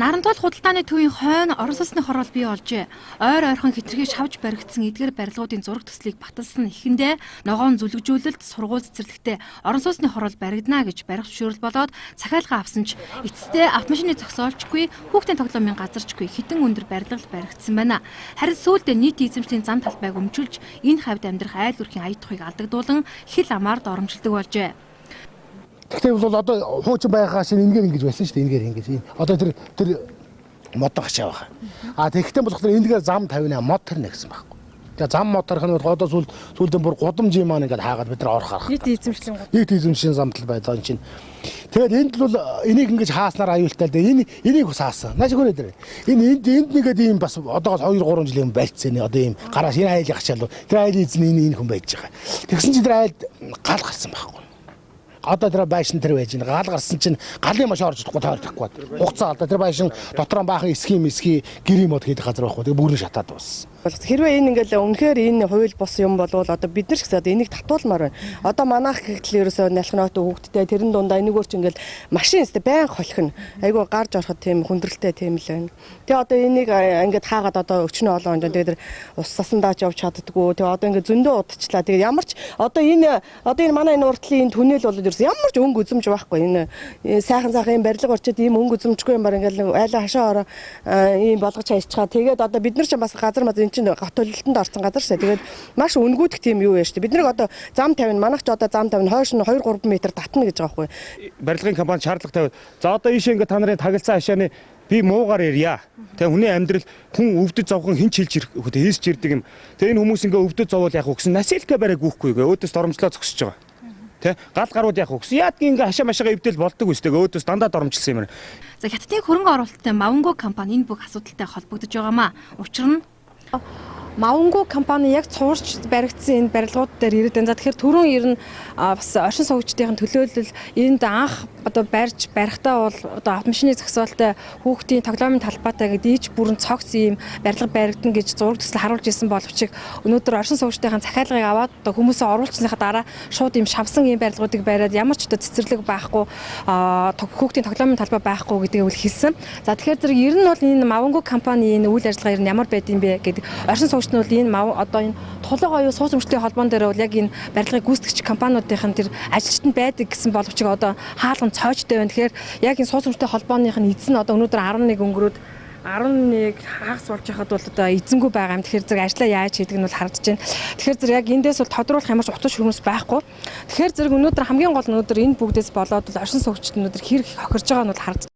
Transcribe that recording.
Нарантуул худалдааны төвийн хойно Орос улсны хороол бий олжээ. Ойр ойрхон хитрхий шавж баригдсан эдгээр барилгуудын зураг төслийг баталсан ихэндээ ногоон зүлэгжүүлэлт сургууль цэцэрлэгтээ Орос улсны хороол баригдана гэж барих зөвшөөрөл болоод захиалга авсан ч эцэстээ автомашины зогсоолчгүй хүүхдийн тоглоомын газарчгүй хитэн өндөр барилга баригдсан байна. Харин сүүлдээ нийт эзэмшлийн зам талбайг өмчүүлж энэ хавьд амьдрах айл өрхийн ая тухыг алдагдуулан хил амаар доромжилдог болжээ. Тэгтээ бол одоо хуучин байгаа шин энэгээр ингэж байсан шүү дээ. Энэгээр ингэж. Одоо тэр мод гачаа байгаа. Тэгтээ болохоор энэгээр зам тавина мод тэр нэгсэн байхгүй. Тэгээ зам мод тарих нь одоо сүүлдээ бүр гудамжийн маань ингээд хаагаад бид нар орох арга. Нийт эзэмшлийн замтал байлаа энэ чинь. Тэгээд энд бол энийг ингэж хааснаар аюултай л дээ. Энийг бас хаасан. Нааш хөрөө дээр. Энд нэгэд ийм бас одоо 2-3 жилийн байцсан одоо ийм гараас энэ айлыг ачаал. Тэр айлын эзэн энэ хүн байж байгаа. Тэгсэн чинь тэр айл гал гарсан байхгүй. Одоо тэр байшин тэр байж байгаа. Гал гарсан чинь галын маш орж чадахгүй тойрдохгүй. Хугацаа алдаа тэр байшин дотор нь баахан эсхий гэрийн мод хийдэг газар байхгүй. Тэгээ бүрэн шатаад бас. Хэрвээ энэ ингээл үнэхээр энэ хууль бос юм болвол одоо бид нар ч гэсэн энийг татуулмаар байна. Одоо манайх гэхэл ерөөсөө налхнаад хүүхдтэй тэрэн дундаа энэгээр ч ингээл машин өстө байн холхно. Айгу гарч ороход тийм хүндрэлтэй тийм л байна. Тэгээ одоо энийг ингээд хаагаад одоо өчнөө олон онд тэгээ ус сасандаач явж чаддггүй. Тэгээ одоо ингээд зөндөө удчлаа. Тэгээ ямар ч одоо энэ манай энэ уртлын энэ түнэл бол ерөөсөө ямар ч өнгө үзэмж байхгүй. Энэ сайхан юм барилга орчод ийм өнгө үзэмжгүй юм бар ингээл айлаа хашаа ороо ийм болгож хайчгаа. Тэгээд одоо бид нар ч бас газар чинь готололтонд орсон газар шээ. Тэгээд маш үнгүүдэх тийм юу яаш. Бид нэг одоо зам тавина. Манайх ч одоо зам тавина. Хойш нь 2-3 м татна гэж байгаа байхгүй. Барилгын компани шаардлага тавиад за одоо ийшээ ингээд та нарын тагалцсан хашааны би муугаар ярья. Тэгээ хүний амьдрал хүн өвдөж зовхон хинч хэлж ирэх хийсч ирдэг юм. Тэгээ энэ хүмүүс ингээд өвдөж зовоол яах вэ гэсэн насилка барайг гүйхгүй гээ. Өөдөөс доромжлоо зогсож байгаа. Тэ гал гарууд яах вэ гэсэн яадгийн ингээ хашаа машаага эвдэл болдог үстэй өөдөөс дандаа доромжилсан юм. За хятадын хөрөнгө оруулалттай Маванго компани энэ бүх асуудалтай холбогдож байгаамаа. Учир нь Маванго компани яг цуурч баригдсан энэ барилгууд дээр ирээд байна. За тэгэхээр түрүүн ер нь бас оршин суугчдын төлөөлөл энд анх одоо барьж барихтаа бол одоо автомашины зогсоолтой хүүхдийн тоглоомын талбайтай гэдэг ийж бүрэн цогц ийм барилга баригдана гэж зураг төсөл харуулж ирсэн боловч өнөөдөр оршин суугчдын захиалгыг аваад одоо хүмүүсээ оруулсныхаа дараа шууд ийм шавсан ийм барилгуудыг бариад ямар ч одоо цэцэрлэг байхгүй хүүхдийн тоглоомын талбай байхгүй гэдгийг үл хэлсэн. За тэгэхээр зэрэг ер нь бол энэ Маванго компани энэ үйл ажиллагаа ер нь ямар байд юм бэ гэдэг оршин суугчд нь бол энэ одоо энэ тулаг оюу сууц өмчлийн холбоон дээр бол яг энэ барилгыг гүйцэтгэгч компаниудын тэр ажилчтанд байдаг гэсэн боловч одоо хаалган цоочтой байна. Тэгэхээр яг энэ сууц өмчлийн холбооных нь эзэн одоо өнөөдөр 11 өнгөрөөд 11 хагас болж байхад бол одоо эзэнгүй байгаа юм. Тэгэхээр зэрэг ажлаа яаж хийдэг нь бол харагдаж байна. Тэгэхээр зэрэг яг эндээс бол тодруулах ямар ч утга шүүмс байхгүй. Тэгэхээр зэрэг өнөөдөр хамгийн гол нь өнөөдөр энэ бүгдээс болоод оршин суугчид өнөөдөр хэрэг хохирж байгаа нь бол харагдаж